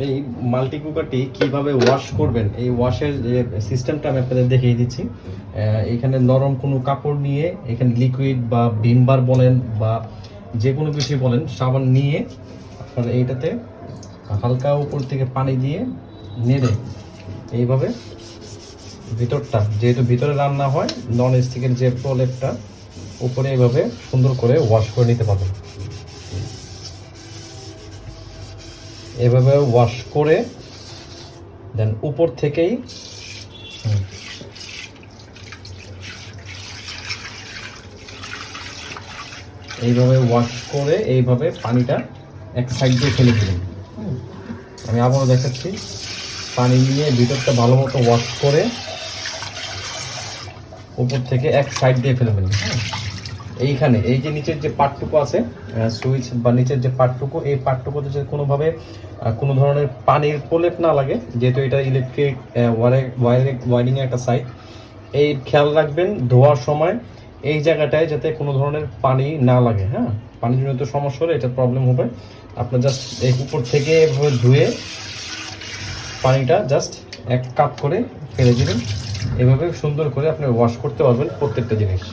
এই মাল্টি কুকারটি কিভাবে ওয়াশ করবেন এই ওয়াশের যে সিস্টেমটা আমি আপনাদের দেখিয়ে দিচ্ছি। এখানে নরম কোনো কাপড় নিয়ে এখানে লিকুইড বা ভিমবার বলেন বা যে কোনো কিছুই বলেন সাবান নিয়ে আপনারা এইটাতে হালকা উপর থেকে পানি দিয়ে নেড়ে এইভাবে ভিতরটা যেহেতু ভিতরে রান্না হয় নন স্টিকের যে প্রলেপটা উপরে এইভাবে সুন্দর করে ওয়াশ করে নিতে পারবেন। এভাবে ওয়াশ করে দেন উপর থেকেই এইভাবে ওয়াশ করে এইভাবে পানিটা এক সাইড দিয়ে ফেলে দিলেন। আমি আবারও দেখাচ্ছি, পানি নিয়ে ভিতরটা ভালো মতো ওয়াশ করে উপর থেকে এক সাইড দিয়ে ফেলে দেবেন। এইখানে এই যে নিচের যে পার্টটুকু আছে সুইচ বা নিচের যে পার্টটুকু, এই পার্টটুকুতে যে কোনোভাবে কোনো ধরনের পানির প্রলেপ না লাগে, যেহেতু এটা ইলেকট্রিক ওয়ারিংয়ের একটা সাইট, এই খেয়াল রাখবেন ধোয়ার সময় এই জায়গাটায় যাতে কোনো ধরনের পানি না লাগে। হ্যাঁ, পানিজনিত সমস্যা হলে এটা প্রবলেম হবে। আপনার জাস্ট এই উপর থেকে এভাবে ধুয়ে পানিটা জাস্ট এক কাপ করে ফেলে দিবেন। এভাবে সুন্দর করে আপনি ওয়াশ করতে পারবেন প্রত্যেকটা জিনিস।